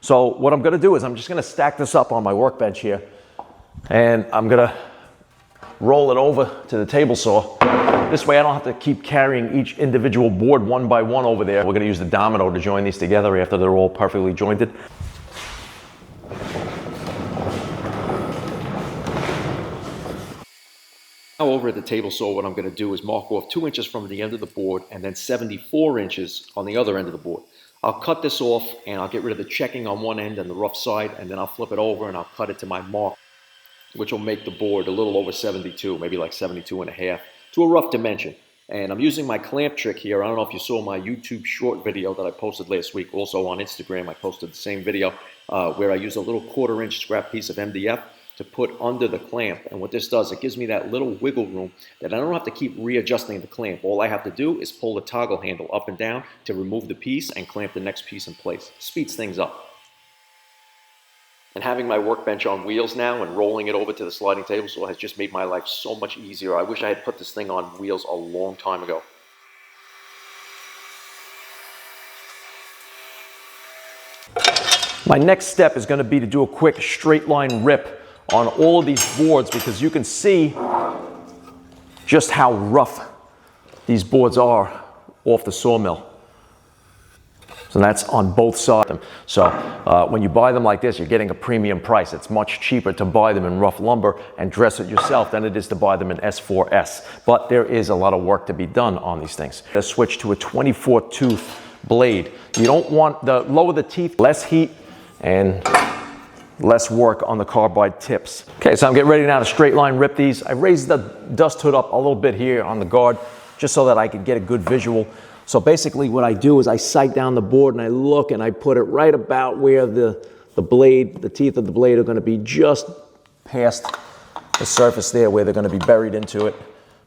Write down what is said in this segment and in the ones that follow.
So what I'm gonna do is I'm just gonna stack this up on my workbench here, and I'm gonna roll it over to the table saw. This way I don't have to keep carrying each individual board one by one over there. We're gonna use the domino to join these together after they're all perfectly jointed. Now over at the table saw, what I'm gonna do is mark off 2 inches from the end of the board and then 74 inches on the other end of the board. I'll cut this off and I'll get rid of the checking on one end and the rough side, and then I'll flip it over and I'll cut it to my mark, which will make the board a little over 72, maybe like 72 and a half, to a rough dimension. And I'm using my clamp trick here. I don't know if you saw my YouTube short video that I posted last week. Also on Instagram, I posted the same video where I used a little 1/4 inch scrap piece of MDF to put under the clamp. And what this does, it gives me that little wiggle room that I don't have to keep readjusting the clamp. All I have to do is pull the toggle handle up and down to remove the piece and clamp the next piece in place. Speeds things up. And having my workbench on wheels now and rolling it over to the sliding table saw has just made my life so much easier. I wish I had put this thing on wheels a long time ago. My next step is going to be to do a quick straight line rip on all of these boards, because you can see just how rough these boards are off the sawmill. So that's on both sides. So when you buy them like this, you're getting a premium price. It's much cheaper to buy them in rough lumber and dress it yourself than it is to buy them in S4S. But there is a lot of work to be done on these things. Let's switch to a 24 tooth blade. You don't want the lower the teeth, less heat and less work on the carbide tips. Okay, so I'm getting ready now to straight line rip these. I raised the dust hood up a little bit here on the guard just so that I could get a good visual. So basically what I do is I sight down the board and I look and I put it right about where the blade, the teeth of the blade are going to be just past the surface there where they're going to be buried into it.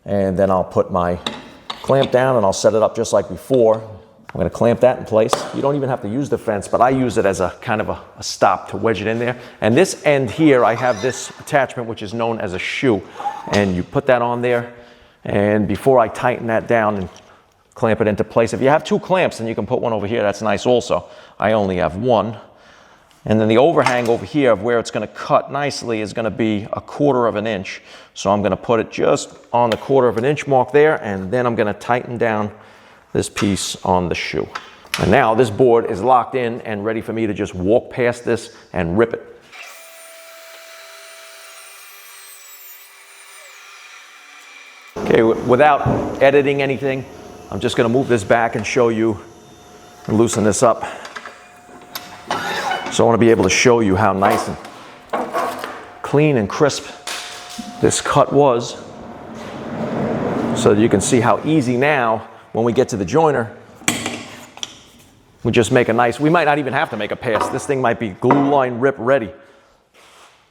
And then I'll put my clamp down and I'll set it up just like before. I'm going to clamp that in place. You don't even have to use the fence, but I use it as a kind of a stop to wedge it in there. And this end here, I have this attachment which is known as a shoe. And you put that on there, and before I tighten that down and clamp it into place. If you have 2 clamps, then you can put one over here. That's nice also. I only have 1. And then the overhang over here of where it's going to cut nicely is going to be 1/4 inch. So I'm going to put it just on the 1/4 inch mark there, and then I'm going to tighten down this piece on the shoe. And now this board is locked in and ready for me to just walk past this and rip it. Okay, without editing anything, I'm just going to move this back and show you and loosen this up. So I want to be able to show you how nice and clean and crisp this cut was, so that you can see how easy now when we get to the joiner, we just make a nice, we might not even have to make a pass. This thing might be glue line rip ready.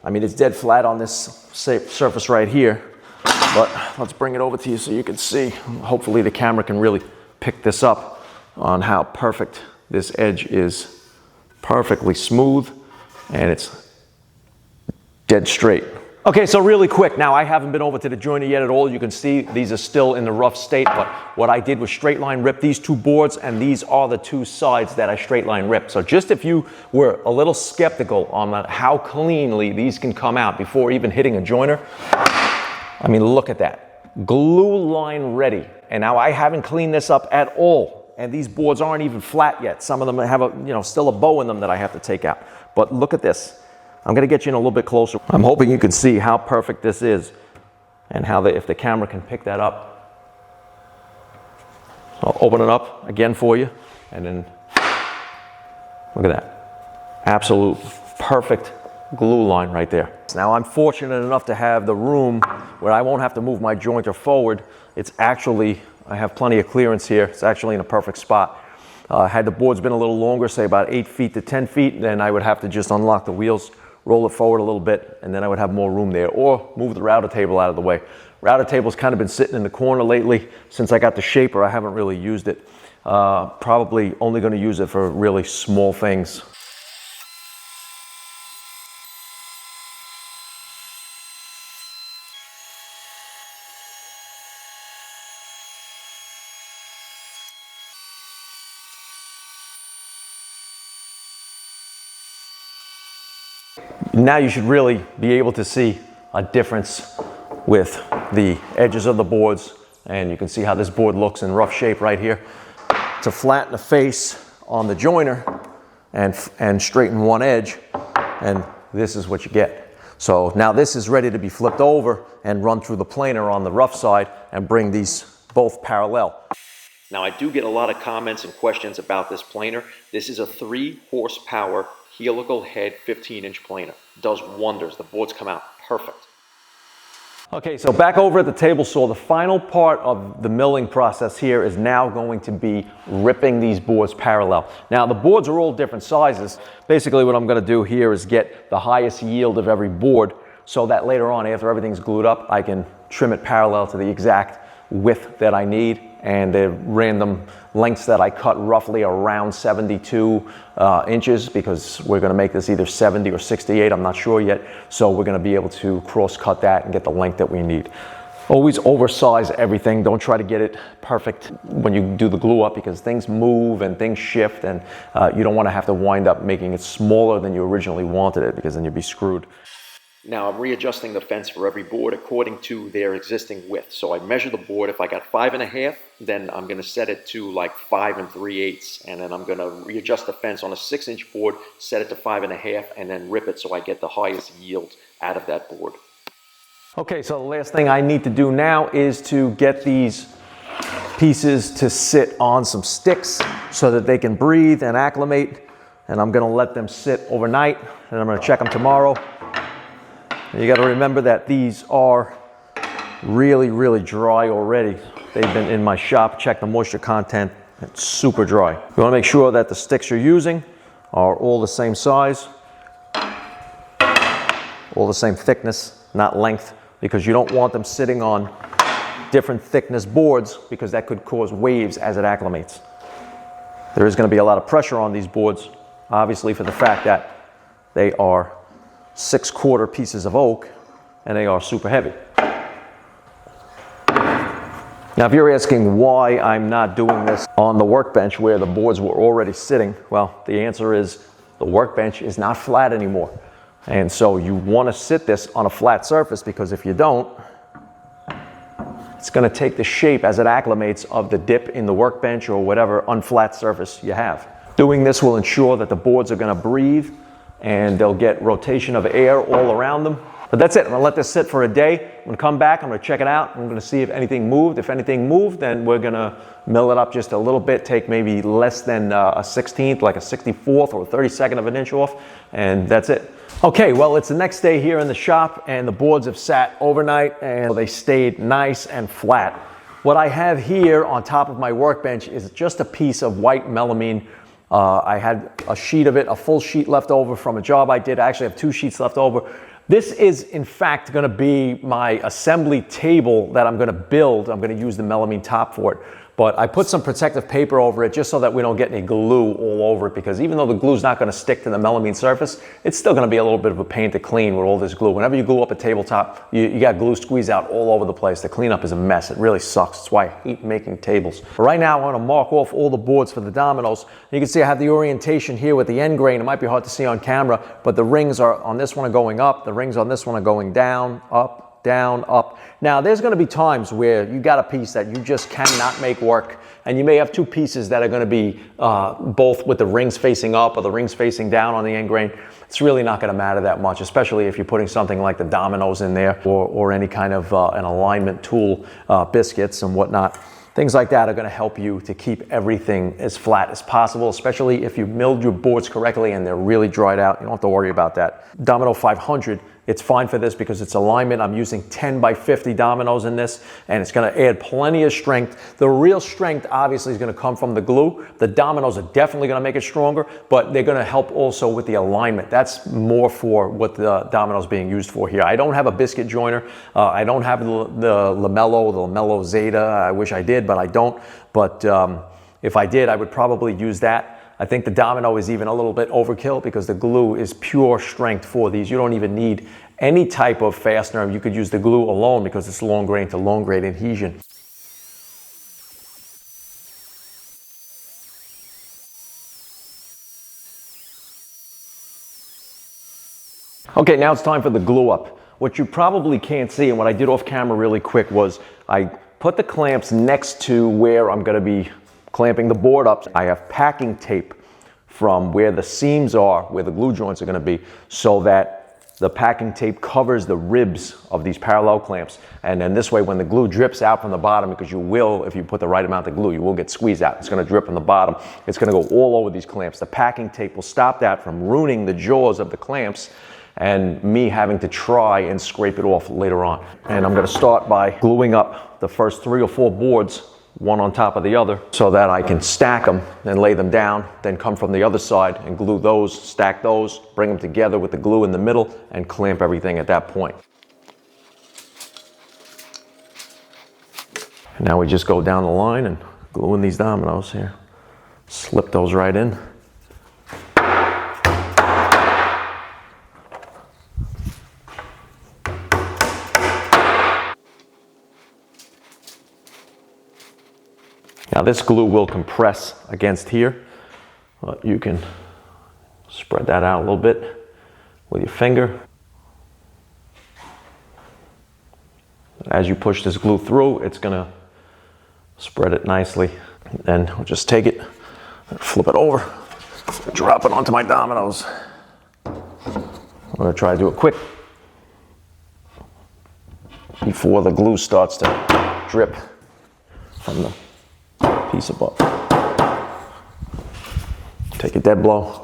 I mean, it's dead flat on this surface right here. But let's bring it over to you so you can see. Hopefully the camera can really pick this up on how perfect this edge is. Perfectly smooth, and it's dead straight. Okay, so really quick, now I haven't been over to the joiner yet at all. You can see these are still in the rough state, but what I did was straight line rip these 2 boards, and these are the 2 sides that I straight line ripped. So just if you were a little skeptical on how cleanly these can come out before even hitting a joiner, I mean, look at that. Glue line ready. And now I haven't cleaned this up at all. And these boards aren't even flat yet. Some of them have still a bow in them that I have to take out. But look at this. I'm going to get you in a little bit closer. I'm hoping you can see how perfect this is and how if the camera can pick that up. So I'll open it up again for you, and then look at that. Absolute perfect glue line right there. Now I'm fortunate enough to have the room where I won't have to move my jointer forward. It's actually, I have plenty of clearance here. It's actually in a perfect spot. Had the boards been a little longer, say about 8 feet to 10 feet, then I would have to just unlock the wheels, roll it forward a little bit, and then I would have more room there, or move the router table out of the way. Router table's kind of been sitting in the corner lately. Since I got the shaper, I haven't really used it. Probably only going to use it for really small things. Now you should really be able to see a difference with the edges of the boards, and you can see how this board looks in rough shape right here. To flatten the face on the joiner and straighten one edge, and this is what you get. So now this is ready to be flipped over and run through the planer on the rough side and bring these both parallel. Now I do get a lot of comments and questions about this planer. This is a 3 horsepower helical head 15-inch planer. Does wonders. The boards come out perfect. Okay, so back over at the table saw, the final part of the milling process here is now going to be ripping these boards parallel. Now the boards are all different sizes. Basically what I'm going to do here is get the highest yield of every board so that later on, after everything's glued up, I can trim it parallel to the exact width that I need and the random lengths that I cut, roughly around 72 inches, because we're going to make this either 70 or 68, I'm not sure yet. So we're going to be able to cross cut that and get the length that we need. Always oversize everything. Don't try to get it perfect when you do the glue up, because things move and things shift, and you don't want to have to wind up making it smaller than you originally wanted it, because then you'd be screwed. Now I'm readjusting the fence for every board according to their existing width. So I measure the board. If I got 5.5, then I'm going to set it to like 5 3/8, and then I'm going to readjust the fence on a 6-inch board, set it to 5.5, and then rip it so I get the highest yield out of that board. Okay, so the last thing I need to do now is to get these pieces to sit on some sticks so that they can breathe and acclimate, and I'm going to let them sit overnight, and I'm going to check them tomorrow. You got to remember that these are really, really dry already. They've been in my shop, check the moisture content, it's super dry. You want to make sure that the sticks you're using are all the same size, all the same thickness, not length, because you don't want them sitting on different thickness boards, because that could cause waves as it acclimates. There is going to be a lot of pressure on these boards, obviously, for the fact that they are 6/4 pieces of oak and they are super heavy. Now if you're asking why I'm not doing this on the workbench where the boards were already sitting, well, the answer is the workbench is not flat anymore, and so you want to sit this on a flat surface, because if you don't, it's going to take the shape as it acclimates of the dip in the workbench or whatever unflat surface you have. Doing this will ensure that the boards are going to breathe and they'll get rotation of air all around them. But that's it. I'm going to let this sit for a day. I'm going to come back. I'm going to check it out. I'm going to see if anything moved. If anything moved, then we're going to mill it up just a little bit, take maybe less than a 16th, like a 64th or a 32nd of an inch off, and that's it. Okay, well, it's the next day here in the shop, and the boards have sat overnight, and they stayed nice and flat. What I have here on top of my workbench is just a piece of white melamine. I had a sheet of it, a full sheet left over from a job I did. I actually have 2 sheets left over. This is, in fact, going to be my assembly table that I'm going to build. I'm going to use the melamine top for it. But I put some protective paper over it just so that we don't get any glue all over it, because even though the glue is not going to stick to the melamine surface, it's still going to be a little bit of a pain to clean with all this glue. Whenever you glue up a tabletop, you got glue squeezed out all over the place. The cleanup is a mess. It really sucks. That's why I hate making tables. But right now, I want to mark off all the boards for the dominoes. You can see I have the orientation here with the end grain. It might be hard to see on camera, but the rings are on this one are going up. The rings on this one are going down, up, down, up. Now, there's going to be times where you got a piece that you just cannot make work, and you may have 2 pieces that are going to be both with the rings facing up or the rings facing down on the end grain. It's really not going to matter that much, especially if you're putting something like the dominoes in there, or any kind of an alignment tool, biscuits and whatnot. Things like that are going to help you to keep everything as flat as possible, especially if you milled your boards correctly and they're really dried out. You don't have to worry about that. Domino 500, it's fine for this because it's alignment. I'm using 10 by 50 dominoes in this, and it's going to add plenty of strength. The real strength obviously is going to come from the glue. The dominoes are definitely going to make it stronger, but they're going to help also with the alignment. That's more for what the dominoes being used for here. I don't have a biscuit joiner. I don't have the Lamello Zeta. I wish I did, but I don't. But if I did, I would probably use that. I think the domino is even a little bit overkill because the glue is pure strength for these. You don't even need any type of fastener. You could use the glue alone because it's long grain to long grain adhesion. Okay, now it's time for the glue up. What you probably can't see, and what I did off camera really quick, was I put the clamps next to where I'm gonna be clamping the board up. I have packing tape from where the seams are, where the glue joints are gonna be, so that the packing tape covers the ribs of these parallel clamps. And then this way, when the glue drips out from the bottom, because you will, if you put the right amount of glue, you will get squeezed out. It's gonna drip from the bottom. It's gonna go all over these clamps. The packing tape will stop that from ruining the jaws of the clamps and me having to try and scrape it off later on. And I'm gonna start by gluing up the first 3 or 4 boards, one on top of the other, so that I can stack them and lay them down, then come from the other side and glue those, stack those, bring them together with the glue in the middle, and clamp everything at that point. And now we just go down the line and glue in these dominoes here. Slip those right in. Now this glue will compress against here, but you can spread that out a little bit with your finger. As you push this glue through, it's gonna spread it nicely. Then I'll just take it and flip it over, drop it onto my dominoes. I'm gonna try to do it quick before the glue starts to drip from the piece of butter. Take a dead blow.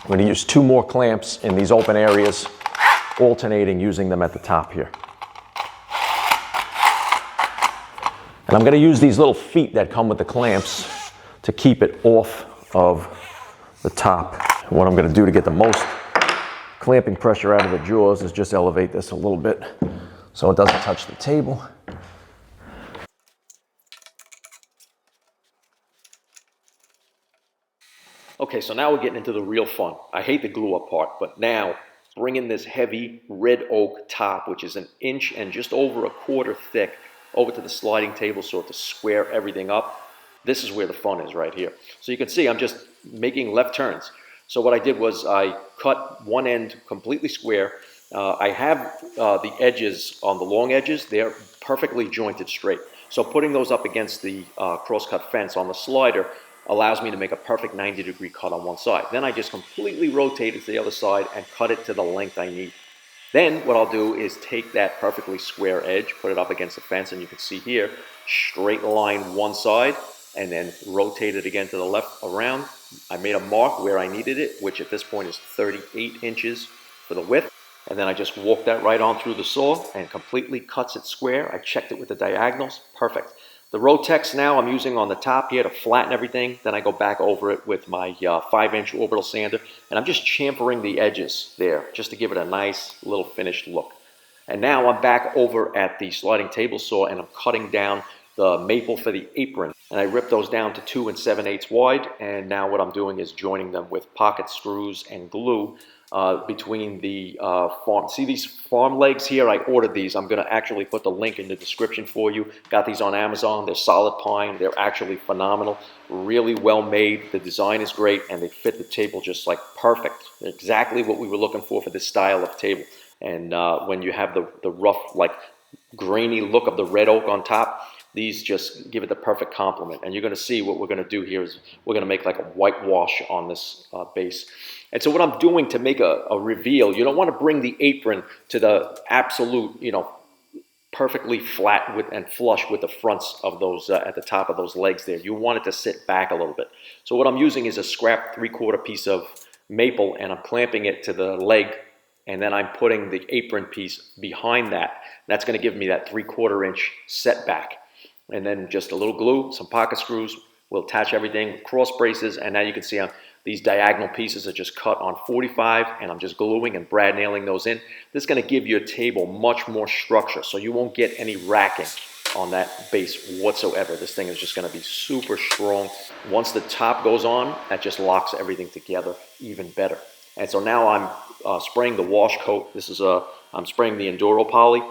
I'm going to use 2 more clamps in these open areas, alternating using them at the top here. And I'm going to use these little feet that come with the clamps to keep it off of the top. And what I'm going to do to get the most clamping pressure out of the jaws is just elevate this a little bit so it doesn't touch the table. Okay, so now we're getting into the real fun. I hate the glue up part, but now bringing this heavy red oak top, which is 1 inch and just over 1/4 thick, over to the sliding table saw to square everything up. This is where the fun is right here. So you can see I'm just making left turns. So what I did was I cut one end completely square. I have the edges on the long edges, they're perfectly jointed straight. So putting those up against the cross-cut fence on the slider allows me to make a perfect 90-degree cut on one side. Then I just completely rotate it to the other side and cut it to the length I need. Then what I'll do is take that perfectly square edge, put it up against the fence, and you can see here, straight line one side, and then rotate it again to the left around. I made a mark where I needed it, which at this point is 38 inches for the width. And then I just walk that right on through the saw and completely cuts it square. I checked it with the diagonals, perfect. The Rotex now I'm using on the top here to flatten everything. Then I go back over it with my 5-inch orbital sander, and I'm just chamfering the edges there just to give it a nice little finished look. And now I'm back over at the sliding table saw, and I'm cutting down the maple for the apron. And I ripped those down to 2 7/8 wide, and now what I'm doing is joining them with pocket screws and glue between the farm. See these farm legs here? I ordered these. I'm going to actually put the link in the description for you. Got these on Amazon. They're solid pine. They're actually phenomenal. Really well made. The design is great, and they fit the table just like perfect. Exactly what we were looking for this style of table. And when you have the rough, like grainy look of the red oak on top, these just give it the perfect complement. And you're going to see what we're going to do here is we're going to make like a whitewash on this base. And so what I'm doing to make a reveal, you don't want to bring the apron to the absolute, perfectly flat with and flush with the fronts of those at the top of those legs there. You want it to sit back a little bit. So what I'm using is a scrap 3/4 piece of maple, and I'm clamping it to the leg, and then I'm putting the apron piece behind that. That's going to give me that 3/4 inch setback. And then just a little glue, some pocket screws. We'll attach everything, cross braces, and now you can see These diagonal pieces are just cut on 45, and I'm just gluing and brad nailing those in. This is going to give your table much more structure, so you won't get any racking on that base whatsoever. This thing is just going to be super strong. Once the top goes on, that just locks everything together even better. And so now I'm spraying the wash coat. This is I'm spraying the Enduro Poly.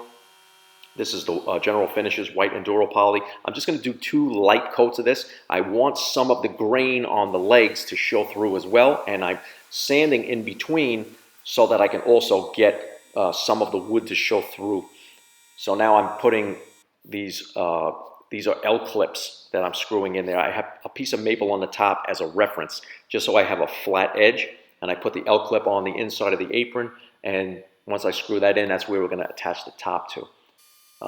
This is the General Finishes White Enduro Poly. I'm just going to do 2 light coats of this. I want some of the grain on the legs to show through as well, and I'm sanding in between so that I can also get some of the wood to show through. So now I'm putting these are L-clips that I'm screwing in there. I have a piece of maple on the top as a reference, just so I have a flat edge, and I put the L-clip on the inside of the apron, and once I screw that in, that's where we're going to attach the top to.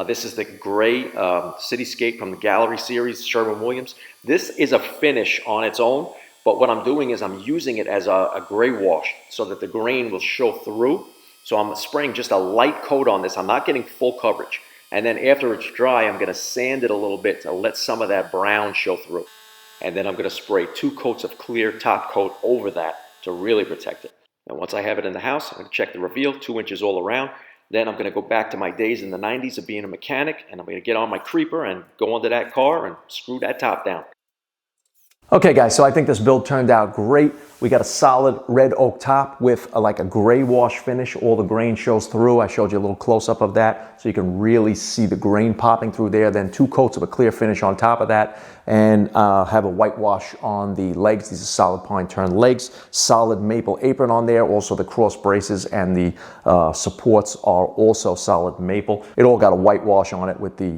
This is the gray Cityscape from the Gallery series, Sherwin-Williams. This is a finish on its own, but what I'm doing is I'm using it as a gray wash so that the grain will show through. So I'm spraying just a light coat on this. I'm not getting full coverage. And then after it's dry, I'm going to sand it a little bit to let some of that brown show through. And then I'm going to spray 2 coats of clear top coat over that to really protect it. And once I have it in the house, I'm going to check the reveal, 2 inches all around. Then I'm going to go back to my days in the 90s of being a mechanic, and I'm going to get on my creeper and go under that car and screw that top down. Okay guys, so I think this build turned out great. We got a solid red oak top with like a gray wash finish. All the grain shows through. I showed you a little close-up of that so you can really see the grain popping through there. Then 2 coats of a clear finish on top of that, and have a white wash on the legs. These are solid pine turn legs, solid maple apron on there. Also the cross braces and the supports are also solid maple. It all got a white wash on it with the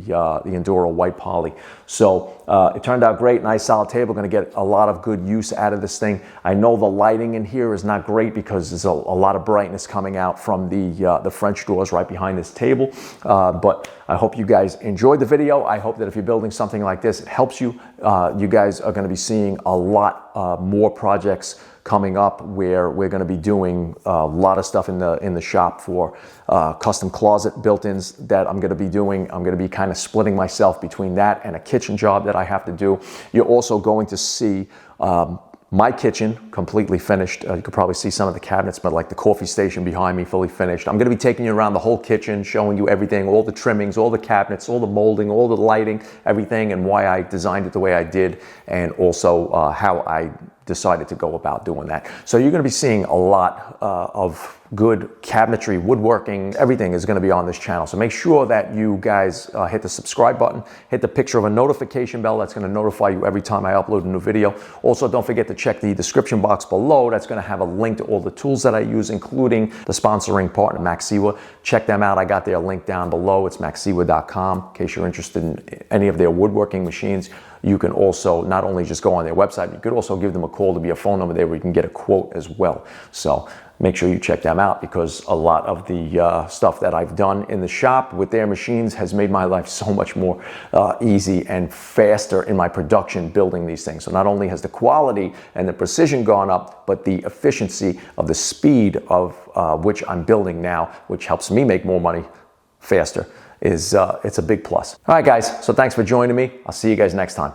Enduro white poly. So it turned out great. Nice solid table. Going to get a lot of good use out of this thing. I know the lighting in here is not great because there's a lot of brightness coming out from the French doors right behind this table. But I hope you guys enjoyed the video. I hope that if you're building something like this, it helps you. You guys are going to be seeing a lot more projects coming up where we're going to be doing a lot of stuff in the shop for custom closet built-ins that I'm going to be doing. I'm going to be kind of splitting myself between that and a kitchen job that I have to do. You're also going to see my kitchen completely finished. You could probably see some of the cabinets, but like the coffee station behind me fully finished. I'm going to be taking you around the whole kitchen, showing you everything, all the trimmings, all the cabinets, all the molding, all the lighting, everything, and why I designed it the way I did, and also how I decided to go about doing that. So you're going to be seeing a lot of good cabinetry, woodworking, everything is going to be on this channel. So make sure that you guys hit the subscribe button, hit the picture of a notification bell that's going to notify you every time I upload a new video. Also, don't forget to check the description box below. That's going to have a link to all the tools that I use, including the sponsoring partner, Maxiwa. Check them out. I got their link down below. It's maxiwa.com. In case you're interested in any of their woodworking machines, you can also not only just go on their website, you could also give them a call to be a phone number there where you can get a quote as well. So make sure you check them out, because a lot of the stuff that I've done in the shop with their machines has made my life so much more easy and faster in my production building these things. So not only has the quality and the precision gone up, but the efficiency of the speed of which I'm building now, which helps me make more money faster, is it's a big plus. All right, guys, so thanks for joining me. I'll see you guys next time.